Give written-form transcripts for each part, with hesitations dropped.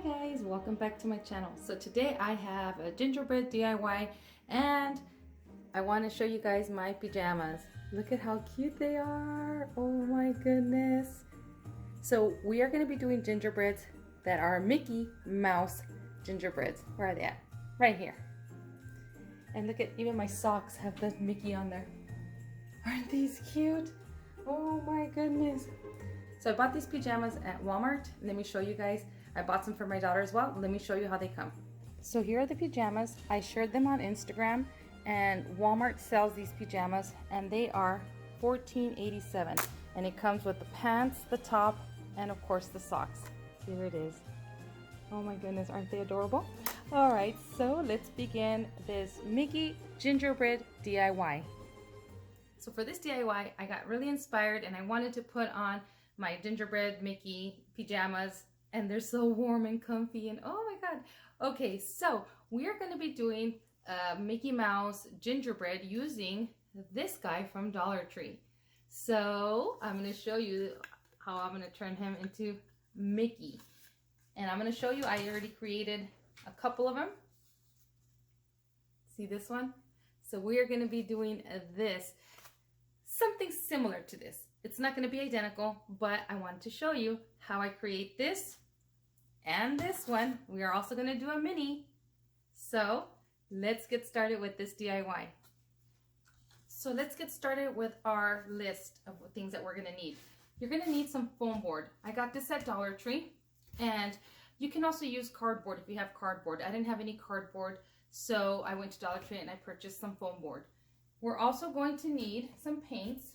guys, welcome back to my channel. So today I have a gingerbread DIY and I want to show you guys my pajamas. Look at how cute they are. Oh my goodness. So we are going to be doing gingerbreads that are Mickey Mouse gingerbreads. Where are they at? Right here. And look at, even my socks have the Mickey on there. Aren't these cute? Oh my goodness. So I bought these pajamas at Walmart. Let me show you guys. I bought some for my daughter as well. Let me show you how they come. So here are the pajamas. I shared them on Instagram and Walmart sells these pajamas and they are $14.87. And it comes with the pants, the top, and of course the socks. Here it is. Oh my goodness, aren't they adorable? All right, so let's begin this Mickey gingerbread DIY. So for this DIY, I got really inspired and I wanted to put on my gingerbread Mickey pajamas, and they're so warm and comfy, and oh my god. Okay, so we are going to be doing Mickey Mouse gingerbread using this guy from Dollar Tree. So I'm going to show you how I'm going to turn him into Mickey, and I'm going to show you, I already created a couple of them. See this one? So we are going to be doing this, something similar to this. It's not going to be identical, but I wanted to show you how I create this and this one. We are also going to do a mini. So let's get started with this DIY. So let's get started with our list of things that we're going to need. You're going to need some foam board. I got this at Dollar Tree, and you can also use cardboard if you have cardboard. I didn't have any cardboard, so I went to Dollar Tree and I purchased some foam board. We're also going to need some paints.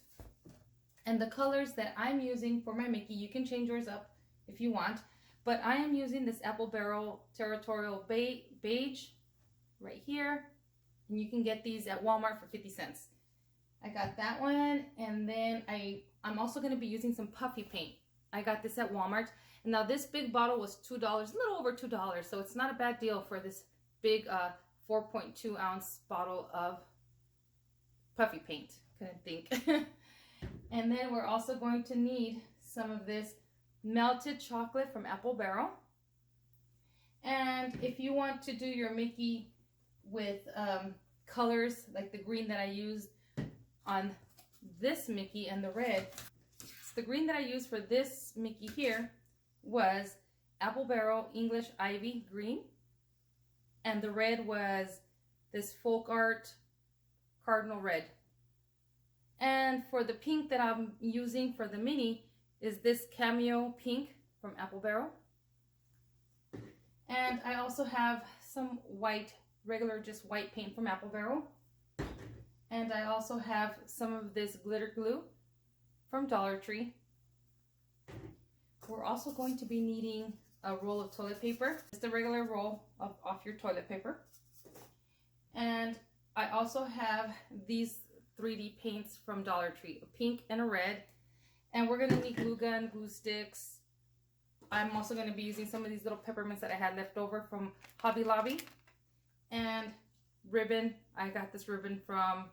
And the colors that I'm using for my Mickey, you can change yours up if you want, but I am using this Apple Barrel Territorial Beige right here, and you can get these at Walmart for 50 cents. I got that one, and then I'm also going to be using some puffy paint. I got this at Walmart, and now this big bottle was $2, a little over $2, so it's not a bad deal for this big 4.2 ounce bottle of puffy paint. Couldn't think. And then we're also going to need some of this melted chocolate from Apple Barrel. And if you want to do your Mickey with colors like the green that I used on this Mickey and the red, so the green that I used for this Mickey here was Apple Barrel English Ivy green, and the red was this Folk Art Cardinal red. And for the pink that I'm using for the mini is this Cameo Pink from Apple Barrel. And I also have some white, regular just white paint from Apple Barrel. And I also have some of this glitter glue from Dollar Tree. We're also going to be needing a roll of toilet paper. Just a regular roll off your toilet paper. And I also have these 3D paints from Dollar Tree, a pink and a red. And we're going to need glue gun, glue sticks. I'm also going to be using some of these little peppermints that I had left over from Hobby Lobby. And ribbon. I got this ribbon from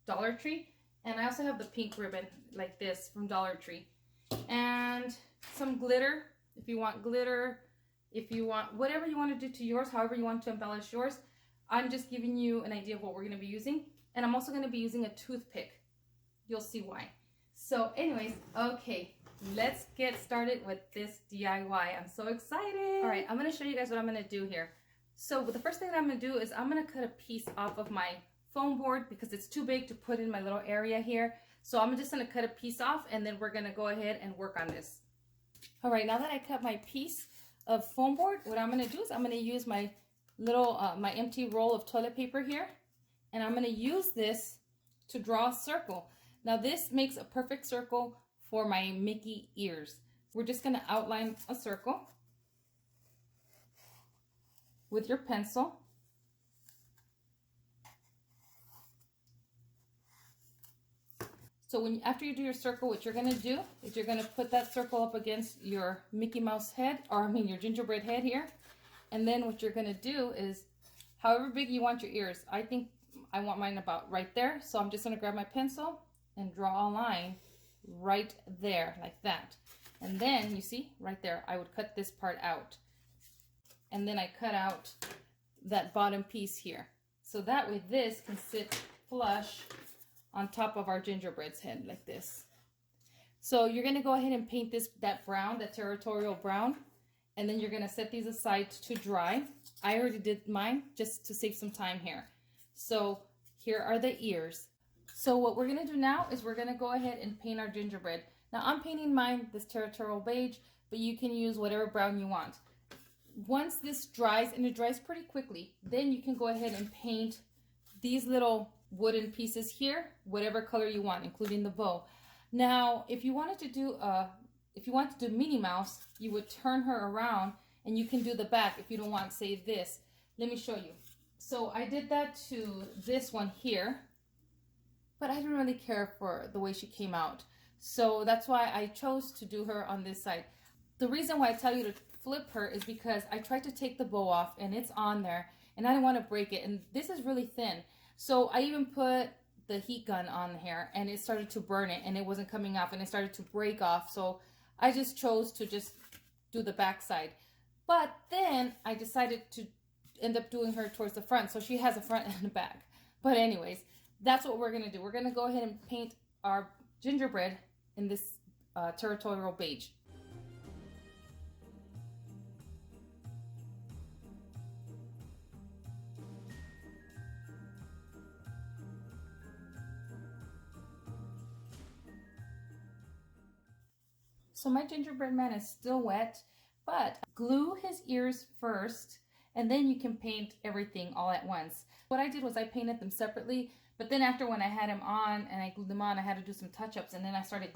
Dollar Tree. And I also have the pink ribbon like this from Dollar Tree. And some glitter, if you want glitter, if you want whatever you want to do to yours, however you want to embellish yours. I'm just giving you an idea of what we're going to be using. And I'm also going to be using a toothpick. You'll see why. So anyways, okay, let's get started with this DIY. I'm so excited. All right, I'm going to show you guys what I'm going to do here. So the first thing that I'm going to do is I'm going to cut a piece off of my foam board because it's too big to put in my little area here. So I'm just going to cut a piece off, and then we're going to go ahead and work on this. All right, now that I cut my piece of foam board, what I'm going to do is I'm going to use my little, my empty roll of toilet paper here. And I'm going to use this to draw a circle. Now this makes a perfect circle for my Mickey ears. We're just going to outline a circle with your pencil. So after you do your circle, what you're going to do is you're going to put that circle up against your Mickey Mouse head, or I mean your gingerbread head here. And then what you're going to do is, however big you want your ears, I think I want mine about right there. So I'm just going to grab my pencil and draw a line right there like that. And then you see right there, I would cut this part out. and then I cut out that bottom piece here. So that way this can sit flush on top of our gingerbread's head like this. So you're gonna go ahead and paint that brown, that territorial brown, and then you're gonna set these aside to dry. I already did mine just to save some time here. So here are the ears. So what we're gonna do now is we're gonna go ahead and paint our gingerbread. Now I'm painting mine this territorial beige, but you can use whatever brown you want. Once this dries, and it dries pretty quickly, then you can go ahead and paint these little wooden pieces here, whatever color you want, including the bow. Now, if you wanted to do Minnie Mouse, you would turn her around, and you can do the back if you don't want, say, this. Let me show you. So I did that to this one here, but I didn't really care for the way she came out. So that's why I chose to do her on this side. The reason why I tell you to flip her is because I tried to take the bow off and it's on there and I didn't want to break it, and this is really thin. So I even put the heat gun on here and it started to burn it and it wasn't coming off and it started to break off. So I just chose to just do the back side. But then I decided to end up doing her towards the front, so she has a front and a back. But anyways, that's what we're gonna do. We're gonna go ahead and paint our gingerbread in this territorial beige. So my gingerbread man is still wet, but glue his ears first, and then you can paint everything all at once. What I did was I painted them separately, but then after when I had him on and I glued them on, I had to do some touch-ups, and then I started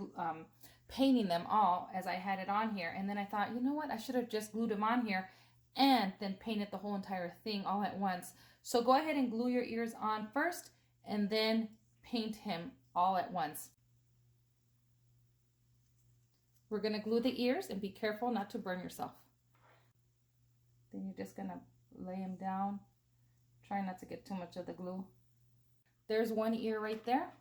painting them all as I had it on here. And then I thought, you know what, I should have just glued them on here and then painted the whole entire thing all at once. So go ahead and glue your ears on first, and then paint him all at once. We're gonna glue the ears, and be careful not to burn yourself. Then you're just gonna lay him down. Try not to get too much of the glue. There's one ear right there.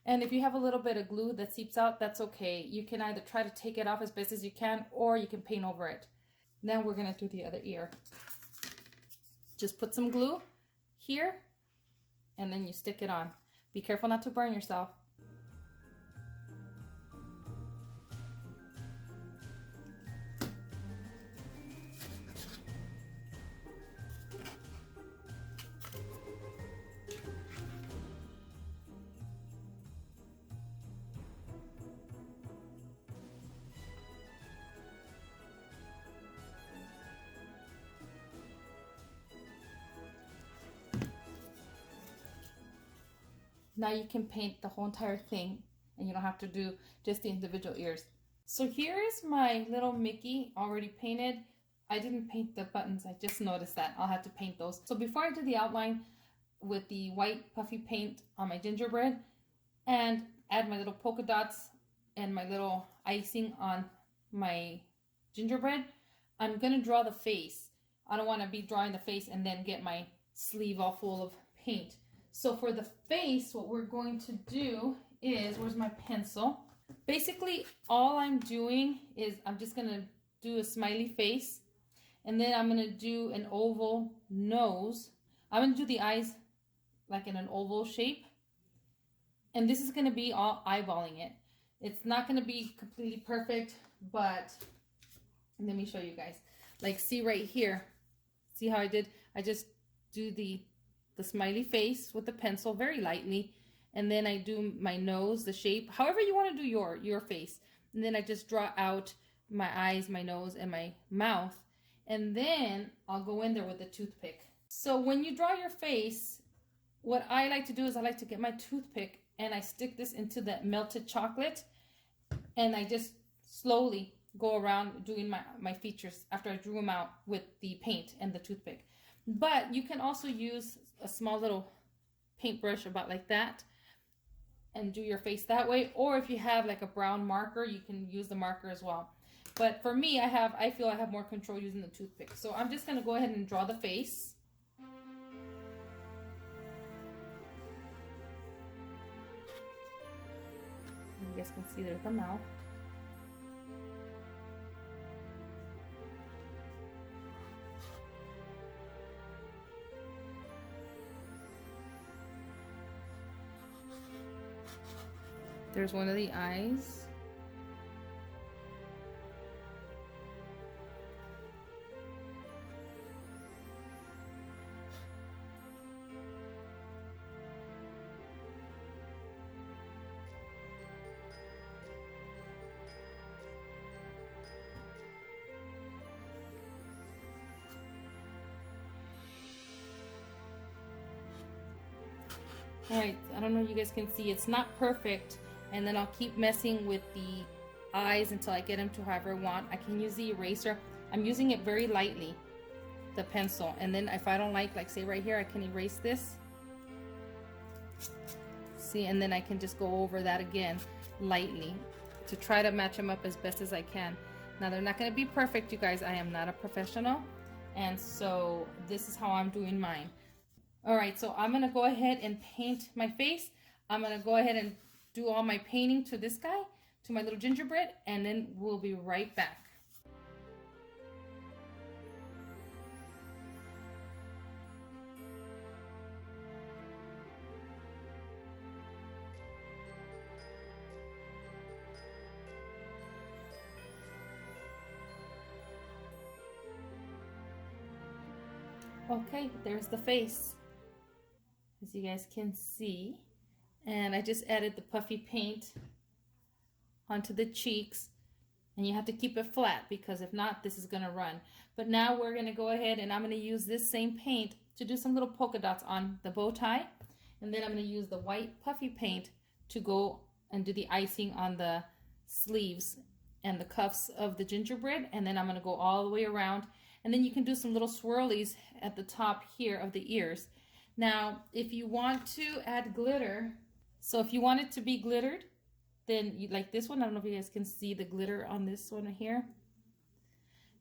And if you have a little bit of glue that seeps out, that's okay. You can either try to take it off as best as you can, or you can paint over it. Now we're gonna do the other ear. Just put some glue here, and then you stick it on. Be careful not to burn yourself. Now you can paint the whole entire thing, and you don't have to do just the individual ears. So here is my little Mickey already painted. I didn't paint the buttons, I just noticed that. I'll have to paint those. So before I do the outline with the white puffy paint on my gingerbread and add my little polka dots and my little icing on my gingerbread, I'm gonna draw the face. I don't wanna be drawing the face and then get my sleeve all full of paint. So for the face, what we're going to do is, where's my pencil? Basically, all I'm doing is I'm just gonna do a smiley face, and then I'm gonna do an oval nose. I'm gonna do the eyes like in an oval shape, and this is gonna be all eyeballing it. It's not gonna be completely perfect, but let me show you guys. Like, see right here, see how I did? I just do the smiley face with the pencil very lightly, and then I do my nose, the shape, however you want to do your face, and then I just draw out my eyes, my nose, and my mouth, and then I'll go in there with the toothpick. So when you draw your face, what I like to do is I like to get my toothpick and I stick this into the melted chocolate, and I just slowly go around doing my features after I drew them out with the paint and the toothpick. But you can also use a small little paintbrush about like that and do your face that way. Or if you have like a brown marker, you can use the marker as well. But for me, I feel I have more control using the toothpick. So I'm just gonna go ahead and draw the face. You guys can see there's the mouth. There's one of the eyes. Alright, I don't know if you guys can see, it's not perfect, and then I'll keep messing with the eyes until I get them to however I want. I can use the eraser. I'm using it very lightly, the pencil, and then if I don't like say right here, I can erase this. See, and then I can just go over that again lightly to try to match them up as best as I can. Now they're not going to be perfect, you guys. I am not a professional, and so this is how I'm doing mine. Alright, so I'm going to go ahead and paint my face. I'm going to go ahead and do all my painting to this guy, to my little gingerbread, and then we'll be right back. Okay, there's the face, as you guys can see, and I just added the puffy paint onto the cheeks, and you have to keep it flat because if not, this is going to run. But now we're going to go ahead and I'm going to use this same paint to do some little polka dots on the bow tie, and then I'm going to use the white puffy paint to go and do the icing on the sleeves and the cuffs of the gingerbread, and then I'm going to go all the way around. And then you can do some little swirlies at the top here of the ears. Now, if you want to add glitter, so if you want it to be glittered, then you, like this one, I don't know if you guys can see the glitter on this one here.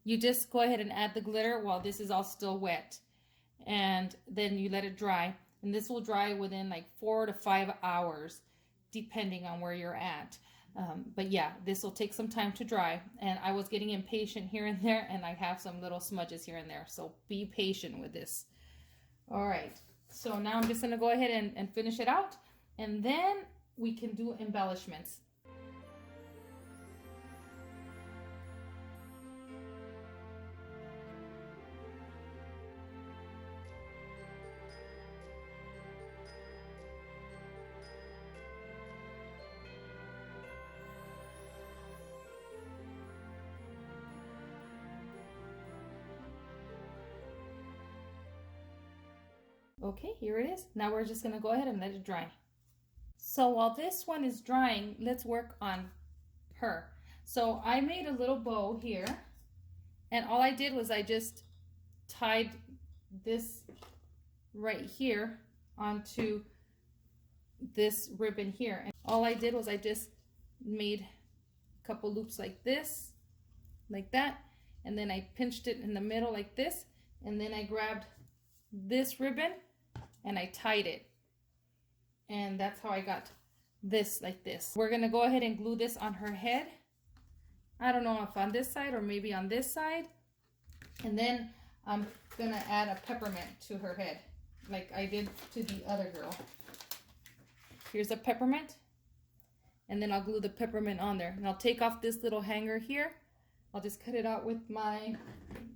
You just go ahead and add the glitter while this is all still wet. And then you let it dry. And this will dry within like 4 to 5 hours, depending on where you're at. But yeah, this will take some time to dry, and I was getting impatient here and there, and I have some little smudges here and there, so be patient with this. All right, so now I'm just going to go ahead and finish it out, and then we can do embellishments. Okay, here it is. Now we're just going to go ahead and let it dry. So while this one is drying, let's work on her. So I made a little bow here, and all I did was I just tied this right here onto this ribbon here. And all I did was I just made a couple loops like this, like that, and then I pinched it in the middle like this, and then I grabbed this ribbon and I tied it, and that's how I got this like this. We're gonna go ahead and glue this on her head. I don't know if on this side or maybe on this side, and then I'm gonna add a peppermint to her head like I did to the other girl. Here's a peppermint, and then I'll glue the peppermint on there, and I'll take off this little hanger here. I'll just cut it out with my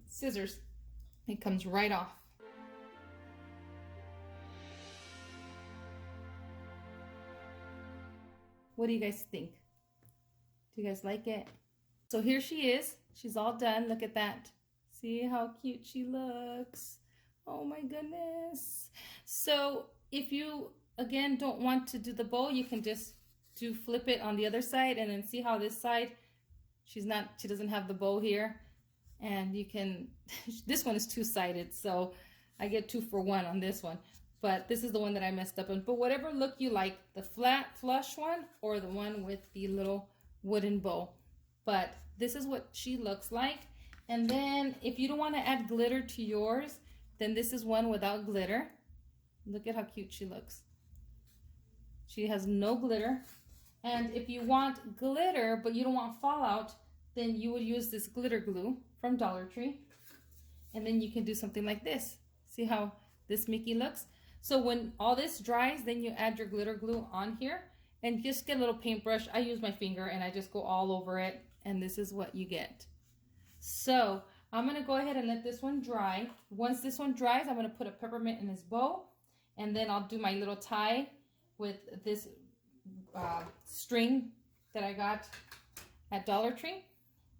scissors. It comes right off. What do you guys think? Do you guys like it? So here she is. She's all done. Look at that. See how cute she looks. Oh my goodness. So if you, again, don't want to do the bow, you can just flip it on the other side, and then see how this side, she doesn't have the bow here. And you can, this one is two-sided, so I get 2 for 1 on this one. But this is the one that I messed up on. But whatever look you like, the flat flush one or the one with the little wooden bow. But this is what she looks like. And then if you don't want to add glitter to yours, then this is one without glitter. Look at how cute she looks. She has no glitter. And if you want glitter but you don't want fallout, then you would use this glitter glue from Dollar Tree. And then you can do something like this. See how this Mickey looks? So when all this dries, then you add your glitter glue on here, and just get a little paintbrush. I use my finger and I just go all over it, and this is what you get. So I'm gonna go ahead and let this one dry. Once this one dries, I'm gonna put a peppermint in his bow, and then I'll do my little tie with this string that I got at Dollar Tree.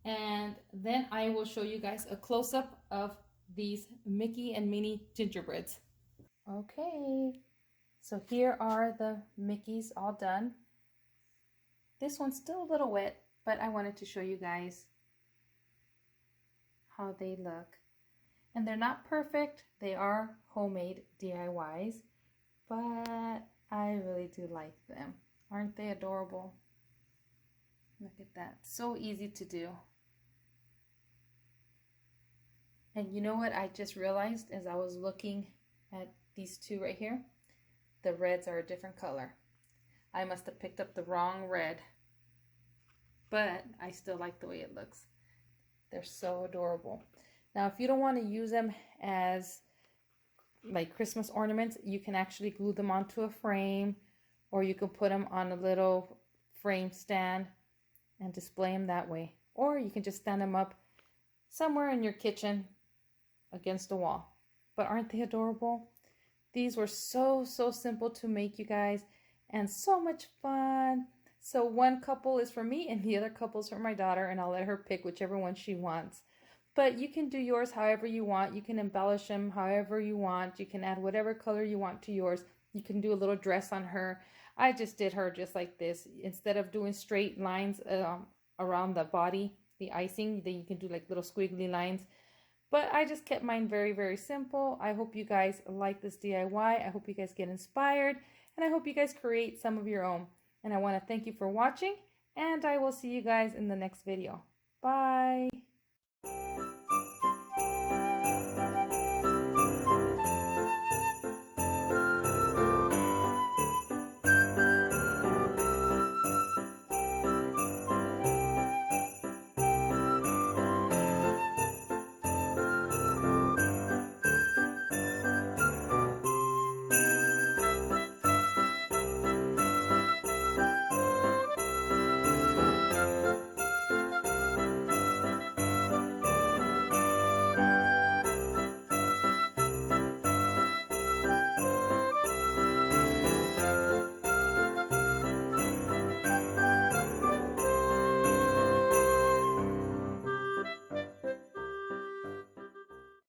And then I will show you guys a close-up of these Mickey and Minnie gingerbreads. Okay, so here are the Mickeys all done. This one's still a little wet, but I wanted to show you guys how they look. And they're not perfect. They are homemade DIYs, but I really do like them. Aren't they adorable? Look at that. So easy to do. And you know what I just realized as I was looking at these two right here? The reds are a different color. I must have picked up the wrong red, but I still like the way it looks. They're so adorable. Now, if you don't want to use them as like Christmas ornaments, you can actually glue them onto a frame, or you can put them on a little frame stand and display them that way. Or you can just stand them up somewhere in your kitchen against the wall. But aren't they adorable? These were so simple to make, you guys, and so much fun. So one couple is for me and the other couple is for my daughter, and I'll let her pick whichever one she wants. But you can do yours however you want. You can embellish them however you want. You can add whatever color you want to yours. You can do a little dress on her. I just did her just like this. Instead of doing straight lines around the body, the icing, then you can do like little squiggly lines. But I just kept mine very simple. I hope you guys like this DIY. I hope you guys get inspired, and I hope you guys create some of your own. And I want to thank you for watching, and I will see you guys in the next video. Bye.